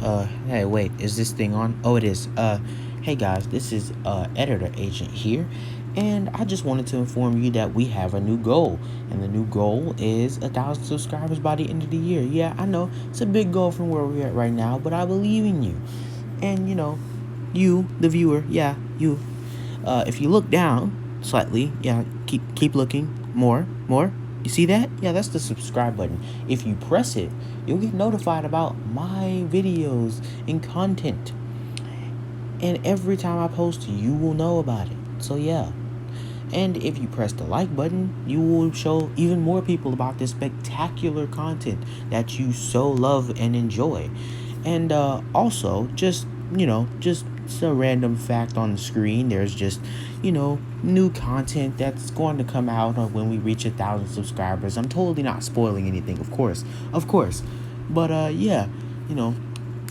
Hey, wait, is this thing on? Oh, it is. Hey guys, this is, Editor Agent here, and I just wanted to inform you that we have a new goal, and the new goal is 1,000 subscribers by the end of the year. Yeah, I know, it's a big goal from where we're at right now, but I believe in you. And, you, the viewer, yeah, you, if you look down slightly, yeah, keep looking, more. You see that? Yeah, that's the subscribe button. If you press it, you'll get notified about my videos and content. And every time I post, you will know about it. So yeah. And if you press the like button, you will show even more people about this spectacular content that you so love and enjoy. And also, just a random fact on the screen. There's just, new content that's going to come out when we reach 1,000 subscribers. I'm totally not spoiling anything, of course. But yeah, you know,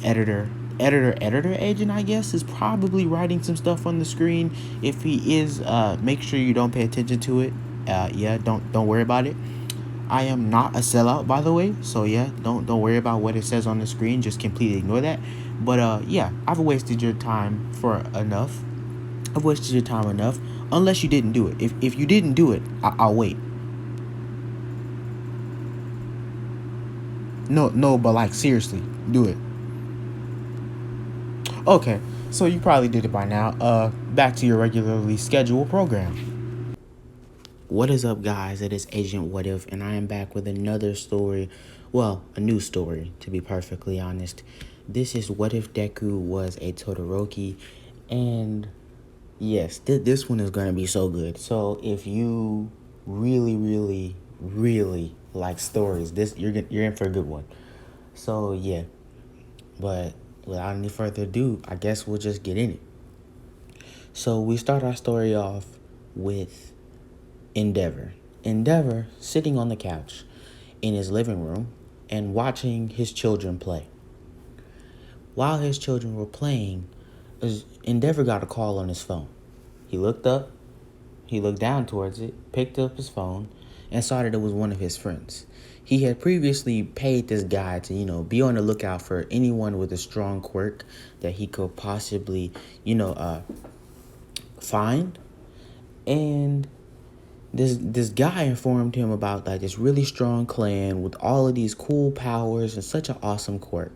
editor editor agent, I guess, is probably writing some stuff on the screen. If he is, make sure you don't pay attention to it. Yeah, don't worry about it. I am not a sellout, by the way, so yeah, don't worry about what it says on the screen. Just completely ignore that. But yeah, I've wasted your time for enough. I've wasted your time enough. Unless you didn't do it. If you didn't do it, I'll wait. No, but like seriously, do it. Okay, so you probably did it by now. Back to your regularly scheduled program. What is up, guys? It is Agent What If, and I am back with another story. Well, a new story, to be perfectly honest. This is What If Deku was a Todoroki, and yes, this one is gonna be so good. So if you really like stories, you're in for a good one. So yeah, but without any further ado, I guess we'll just get in it. So we start our story off with Endeavor. Endeavor sitting on the couch in his living room and watching his children play. While his children were playing, Endeavor got a call on his phone. He looked up, he looked down towards it, picked up his phone, and saw that it was one of his friends. He had previously paid this guy to, be on the lookout for anyone with a strong quirk that he could possibly, find. And this guy informed him about like this really strong clan with all of these cool powers and such an awesome quirk.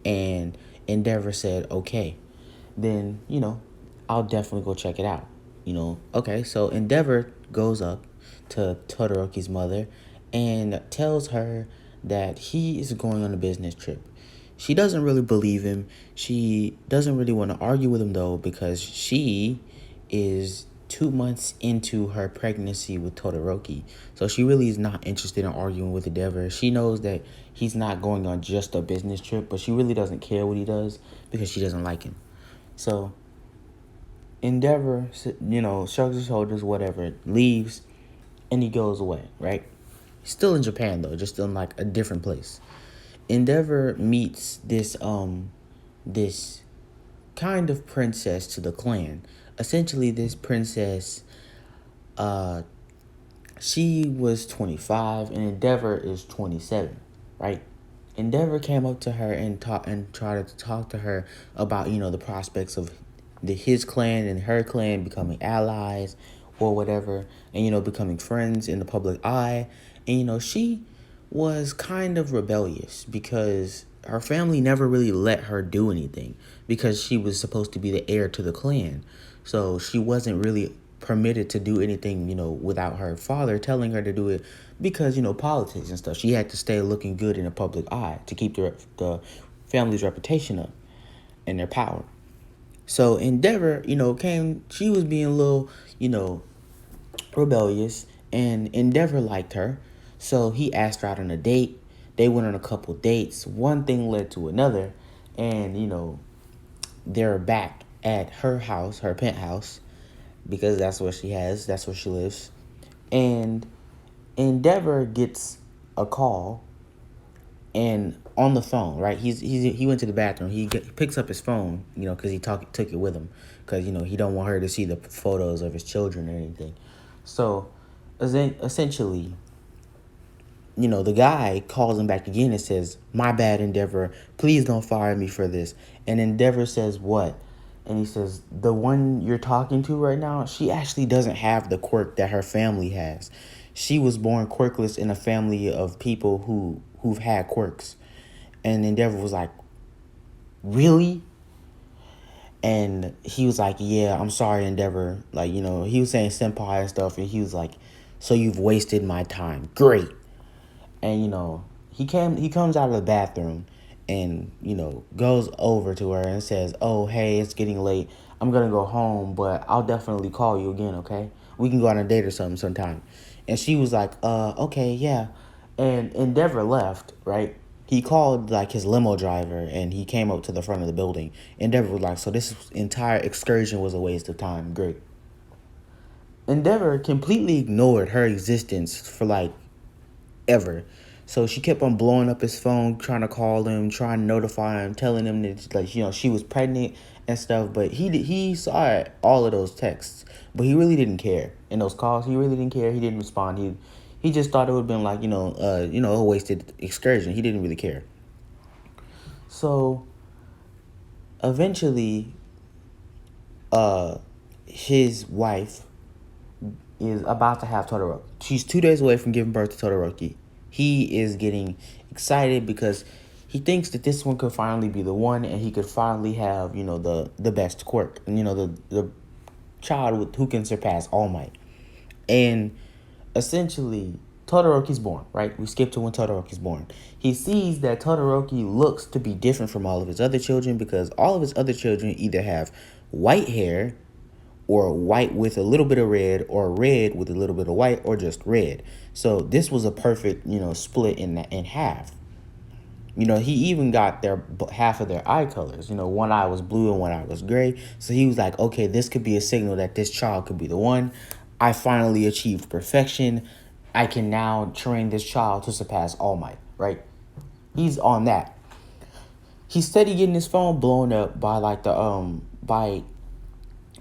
And Endeavor said, okay, then, I'll definitely go check it out. Okay, so Endeavor goes up to Todoroki's mother and tells her that he is going on a business trip. She doesn't really believe him. She doesn't really want to argue with him, though, because she is 2 months into her pregnancy with Todoroki. So she really is not interested in arguing with Endeavor. She knows that he's not going on just a business trip, but she really doesn't care what he does because she doesn't like him. So Endeavor, shrugs his shoulders, whatever, leaves, and he goes away, right? He's still in Japan, though, just in, like, a different place. Endeavor meets this kind of princess to the clan. Essentially, this princess, she was 25, and Endeavor is 27, right? Endeavor came up to her and tried to talk to her about, the prospects of his clan and her clan becoming allies or whatever, and, becoming friends in the public eye. And, she was kind of rebellious because her family never really let her do anything because she was supposed to be the heir to the clan. So she wasn't really permitted to do anything, without her father telling her to do it because, politics and stuff. She had to stay looking good in the public eye to keep the family's reputation up and their power. So Endeavor, she was being a little, rebellious, and Endeavor liked her. So he asked her out on a date. They went on a couple dates. One thing led to another, and, they're back at her house, her penthouse, because that's where that's where she lives. And Endeavor gets a call, and on the phone, right? He went to the bathroom. He picks up his phone, because he took it with him, because he don't want her to see the photos of his children or anything. So, essentially, the guy calls him back again and says, "My bad, Endeavor. Please don't fire me for this." And Endeavor says, "What?" And he says, "The one you're talking to right now, she actually doesn't have the quirk that her family has. She was born quirkless in a family of people who've had quirks." And Endeavor was like, "Really?" And he was like, "Yeah, I'm sorry, Endeavor." Like, he was saying senpai and stuff, and he was like, "So you've wasted my time. Great." And he comes out of the bathroom and goes over to her and says, "Oh, hey, it's getting late. I'm gonna go home, but I'll definitely call you again, okay? We can go on a date or something sometime." And she was like, okay, yeah." And Endeavor left, right? He called like his limo driver and he came up to the front of the building. Endeavor was like, "So this entire excursion was a waste of time. Great." Endeavor completely ignored her existence for like ever. So she kept on blowing up his phone, trying to call him, trying to notify him, telling him that like she was pregnant and stuff. But he saw all of those texts, but he really didn't care. In those calls, he really didn't care. He didn't respond. He just thought it would have been like a wasted excursion. He didn't really care. So eventually, his wife is about to have Todoroki. She's 2 days away from giving birth to Todoroki. He is getting excited because he thinks that this one could finally be the one, and he could finally have the best quirk, and the child who can surpass All Might. And essentially, Todoroki's born, right? We skip to when Todoroki's born. He sees that Todoroki looks to be different from all of his other children because all of his other children either have white hair or white with a little bit of red, or red with a little bit of white, or just red. So this was a perfect, split in half. He even got half of their eye colors. One eye was blue and one eye was gray. So he was like, okay, this could be a signal that this child could be the one. I finally achieved perfection. I can now train this child to surpass All Might, right? He's on that. He's steady getting his phone blown up by by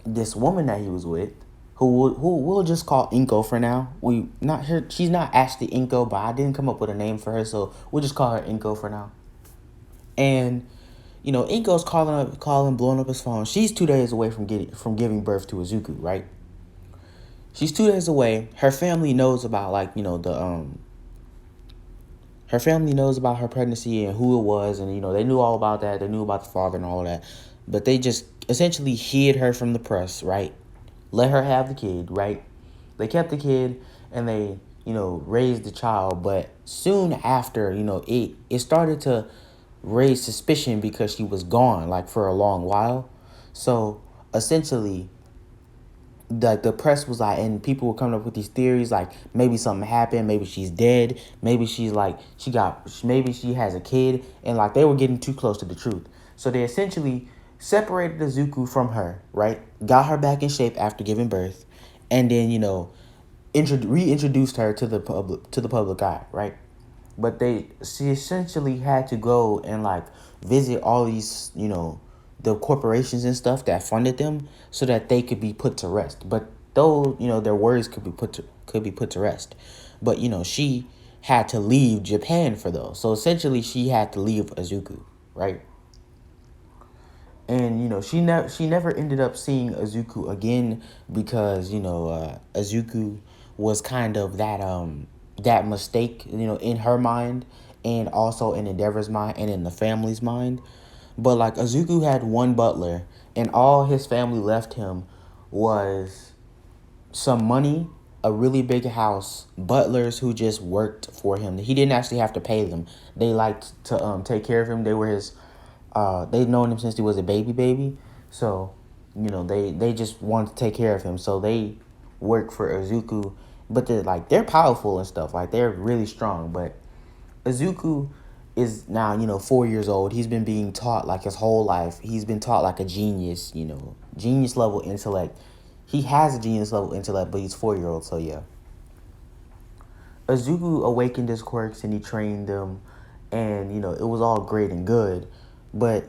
this woman that he was with, who we'll just call Inko for now. We not her. She's not actually Inko, but I didn't come up with a name for her, so we'll just call her Inko for now. And Inko's calling, blowing up his phone. She's 2 days away from giving birth to Izuku, right? She's 2 days away. Her family knows about her family knows about her pregnancy and who it was, and they knew all about that. They knew about the father and all of that, but they just essentially hid her from the press, right? Let her have the kid, right? They kept the kid and they raised the child, but soon after, it started to raise suspicion because she was gone like for a long while. So essentially, the press was like, and people were coming up with these theories like maybe something happened, maybe she's dead, maybe maybe she has a kid, and like they were getting too close to the truth. So they essentially separated Izuku from her, right? Got her back in shape after giving birth, and then reintroduced her to the public eye, right? But she essentially had to go and like visit all these the corporations and stuff that funded them so that they could be put to rest. But though their words could be put to rest, but she had to leave Japan for those. So essentially, she had to leave Izuku, right? And she never ended up seeing Izuku again because Izuku was kind of that mistake in her mind, and also in Endeavor's mind and in the family's mind. But like Izuku had one butler, and all his family left him was some money, a really big house, butlers who just worked for him. He didn't actually have to pay them. They liked to take care of him. They were his. They'd known him since he was a baby. So, they just wanted to take care of him. So they worked for Izuku, but they're powerful and stuff. Like they're really strong. But Izuku is now 4 years old. He's been being taught like his whole life. He's been taught like a genius. Genius level intellect. He has a genius level intellect, but he's 4 year old. So yeah. Izuku awakened his quirks and he trained them, and it was all great and good, but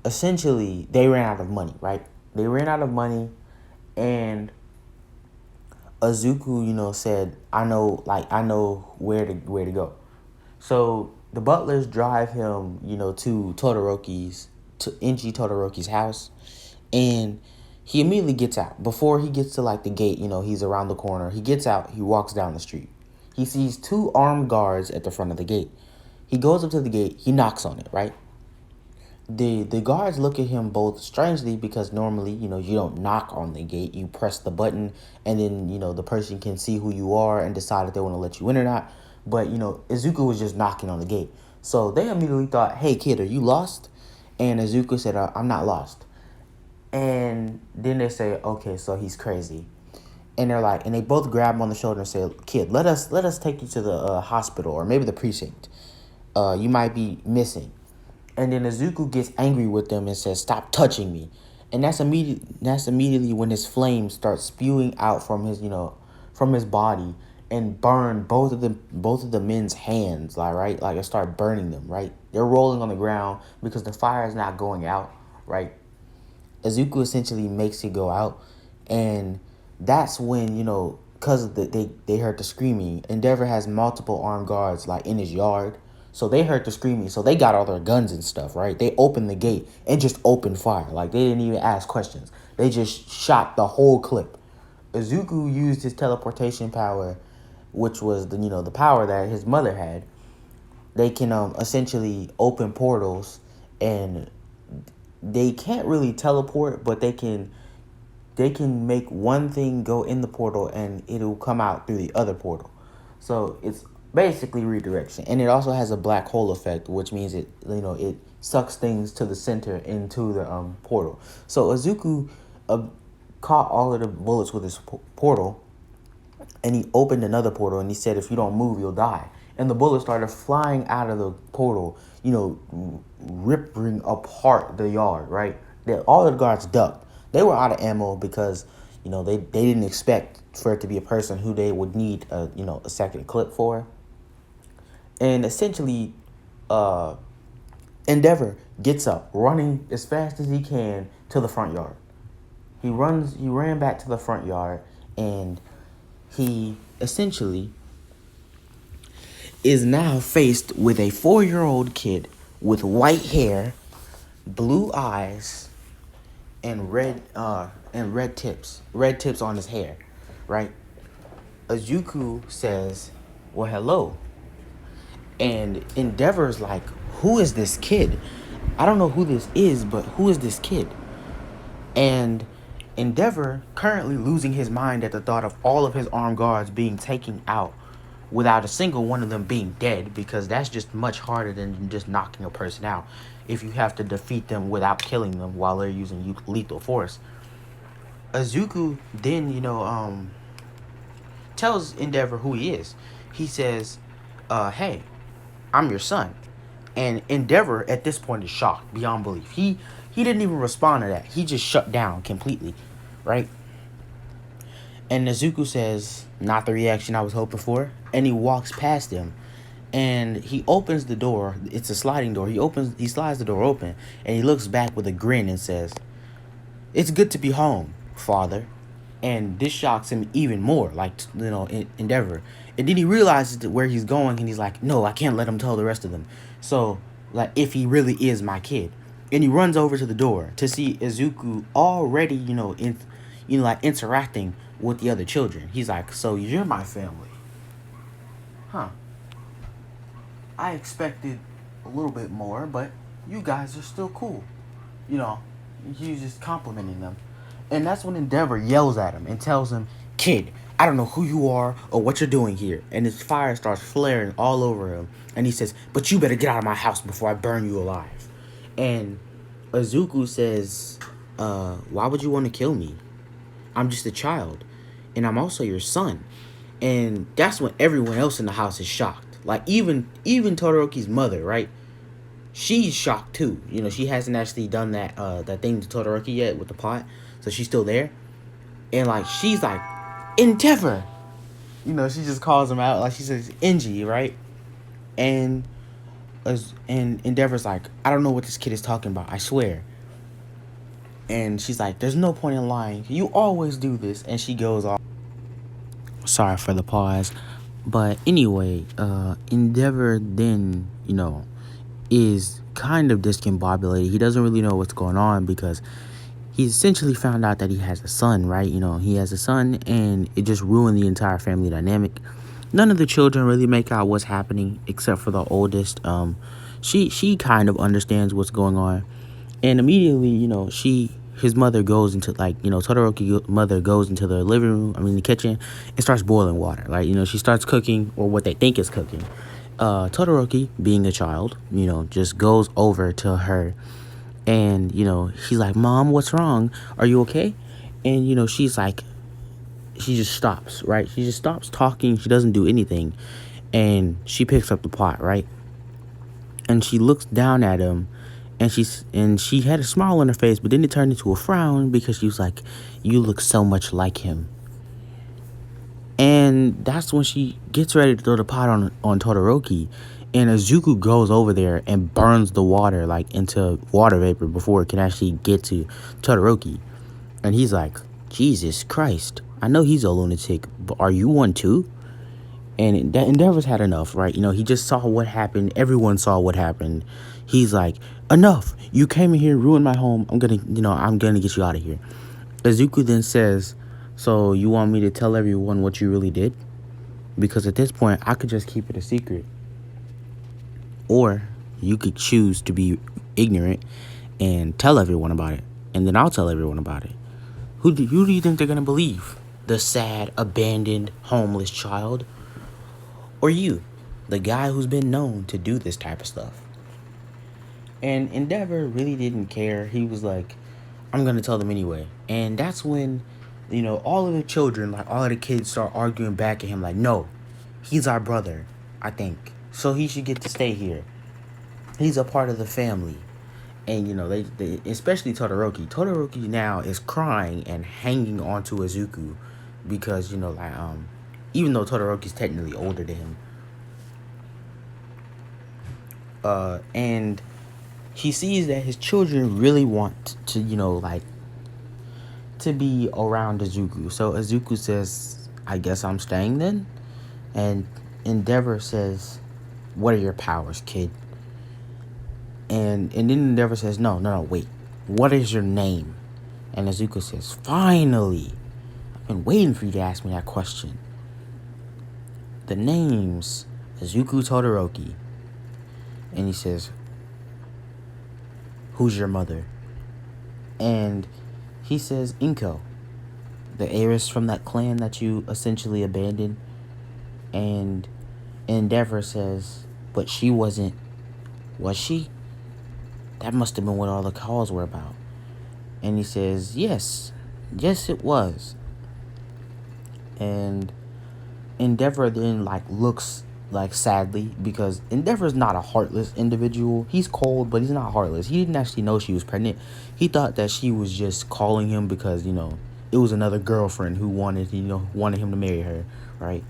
essentially they ran out of money, right? They ran out of money, and Izuku, said, I know where to go. So the butlers drive him, to Todoroki's house, and he immediately gets out. Before he gets to like the gate, he's around the corner. He gets out, he walks down the street. He sees two armed guards at the front of the gate. He goes up to the gate, he knocks on it, right? The guards look at him both strangely because normally, you don't knock on the gate. You press the button and then, the person can see who you are and decide if they want to let you in or not. But, Izuku was just knocking on the gate. So they immediately thought, hey, kid, are you lost? And Izuku said, I'm not lost. And then they say, okay, so he's crazy. And they're like, and they both grab him on the shoulder and say, kid, let us take you to the hospital or maybe the precinct. You might be missing. And then Izuku gets angry with them and says, stop touching me. And that's immediately when his flames start spewing out from his, from his body and burn both of the men's hands, right? Like it start burning them, right? They're rolling on the ground because the fire is not going out, right? Izuku essentially makes it go out, and that's when, because they heard the screaming. Endeavor has multiple armed guards like in his yard. So they heard the screaming, so they got all their guns and stuff, right? They opened the gate and just opened fire. Like, they didn't even ask questions. They just shot the whole clip. Izuku used his teleportation power, which was the power that his mother had. They can essentially open portals, and they can't really teleport, but they can make one thing go in the portal and it'll come out through the other portal. So it's basically redirection, and it also has a black hole effect, which means it sucks things to the center into the portal. So Izuku caught all of the bullets with his portal, and he opened another portal, and he said, if you don't move, you'll die. And the bullets started flying out of the portal, ripping apart the yard, right? All the guards ducked. They were out of ammo because, they didn't expect for it to be a person who they would need a second clip for. And essentially, Endeavor gets up, running as fast as he can to the front yard. He ran back to the front yard, and he essentially is now faced with a 4-year-old kid with white hair, blue eyes, and red tips on his hair, right? Izuku says, well, hello. And Endeavor's like, who is this kid? I don't know who this is, but who is this kid? And Endeavor, currently losing his mind at the thought of all of his armed guards being taken out without a single one of them being dead, because that's just much harder than just knocking a person out if you have to defeat them without killing them while they're using lethal force. Izuku then, tells Endeavor who he is. He says, hey, I'm your son. And Endeavor at this point is shocked beyond belief. He didn't even respond to that. He just shut down completely, right? And Izuku says, not the reaction I was hoping for. And he walks past him. And he opens the door. It's a sliding door. He slides the door open. And he looks back with a grin and says, it's good to be home, father. And this shocks him even more, like, Endeavor. And then he realizes where he's going, and he's like, no, I can't let him tell the rest of them. So, like, if he really is my kid. And he runs over to the door to see Izuku already, interacting with the other children. He's like, so you're my family. Huh. I expected a little bit more, but you guys are still cool. He's just complimenting them. And that's when Endeavor yells at him and tells him, kid, I don't know who you are or what you're doing here. And his fire starts flaring all over him. And he says, but you better get out of my house before I burn you alive. And Izuku says, why would you want to kill me? I'm just a child. And I'm also your son. And that's when everyone else in the house is shocked. Like, even Todoroki's mother, right? She's shocked too. She hasn't actually done that thing to Todoroki yet with the pot. So she's still there. And, like, she's like, Endeavor. She just calls him out. Like, she says, Enji, right? And Endeavor's like, I don't know what this kid is talking about. I swear. And she's like, there's no point in lying. You always do this. And she goes off. Sorry for the pause. But anyway, Endeavor then, is kind of discombobulated. He doesn't really know what's going on because he essentially found out that he has a son, right? He has a son, and it just ruined the entire family dynamic. None of the children really make out what's happening except for the oldest. She kind of understands what's going on, and immediately, his mother goes into, Todoroki mother goes into the living room, the kitchen, and starts boiling water. Like, she starts cooking, or what they think is cooking. Todoroki, being a child, just goes over to her, and, she's like, Mom, what's wrong? Are you okay? And, she's like, she just stops, right? She just stops talking. She doesn't do anything. And she picks up the pot, right? And she looks down at him, and she had a smile on her face, but then it turned into a frown because she was like, you look so much like him. And that's when she gets ready to throw the pot on Todoroki, and Izuku goes over there and burns the water into water vapor before it can actually get to Todoroki. And he's like, Jesus Christ, I know he's a lunatic, but are you one too? And Endeavor's had enough, right? He just saw what happened. Everyone saw what happened. He's like, enough. You came in here, ruined my home. I'm gonna get you out of here. Izuku then says, so you want me to tell everyone what you really did? Because at this point, I could just keep it a secret. Or you could choose to be ignorant and tell everyone about it. And then I'll tell everyone about it. Who do you think they're going to believe? The sad, abandoned, homeless child? Or you, the guy who's been known to do this type of stuff? And Endeavor really didn't care. He was like, I'm going to tell them anyway. And that's when, all of the children, all of the kids start arguing back at him like, no, he's our brother, I think. So he should get to stay here. He's a part of the family. And, they especially Todoroki. Todoroki now is crying and hanging onto Izuku because, even though Todoroki's technically older than him. And he sees that his children really want to, to be around Izuku. So Izuku says, I guess I'm staying then? And Endeavor says, what are your powers, kid? And then Endeavor says, no, wait. What is your name? And Izuku says, finally. I've been waiting for you to ask me that question. The name's Izuku Todoroki. And he says, who's your mother? And he says, Inko, the heiress from that clan that you essentially abandoned. And Endeavor says, but she wasn't, was she? That must have been what all the calls were about. And he says, yes it was. And Endeavor then looks sadly, because Endeavor's not a heartless individual. He's cold, but he's not heartless. He didn't actually know she was pregnant. He thought that she was just calling him because, it was another girlfriend who wanted him to marry her, right?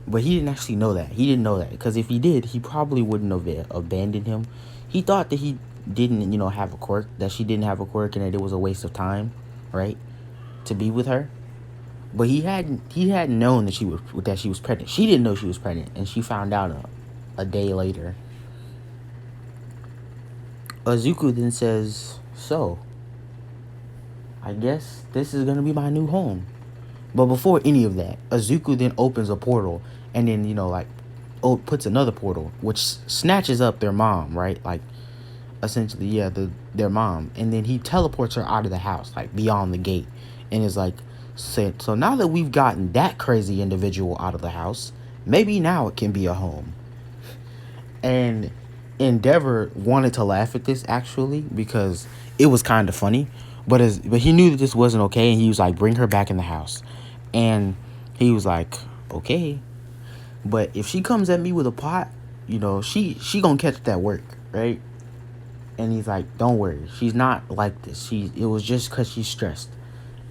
But he didn't actually know that. He didn't know that, because if he did, he probably wouldn't have abandoned him. He thought that he didn't, have a quirk, that she didn't have a quirk, and that it was a waste of time, right, to be with her. But he hadn't known that she was pregnant. She didn't know she was pregnant, and she found out a day later. Izuku then says, so, I guess this is gonna be my new home. But before any of that, Izuku then opens a portal, and then, puts another portal, which snatches up their mom, right? Essentially, yeah, their mom. And then he teleports her out of the house, beyond the gate. And is like, so now that we've gotten that crazy individual out of the house, maybe now it can be a home. And Endeavor wanted to laugh at this, actually, because it was kind of funny. But he knew that this wasn't okay, and he was like, bring her back in the house. And he was like, okay. But if she comes at me with a pot, she gonna catch that work, right? And he's like, don't worry, she's not like this. It was just because she's stressed.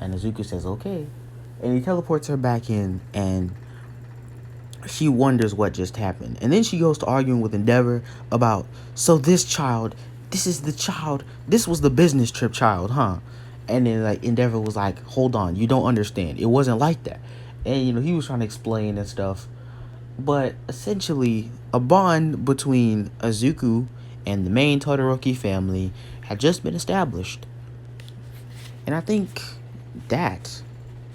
And Izuku says, okay. And he teleports her back in, and she wonders what just happened. And then she goes to arguing with Endeavor about, so this is the child, this was the business trip child, huh? And then Endeavor was like, hold on, you don't understand. It wasn't like that. and he was trying to explain and stuff. But essentially, a bond between Izuku and the main Todoroki family had just been established. And I think that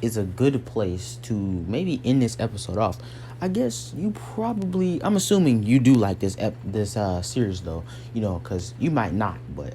is a good place to maybe end this episode off. I guess you probably, I'm assuming you do like this series though, cuz you might not, but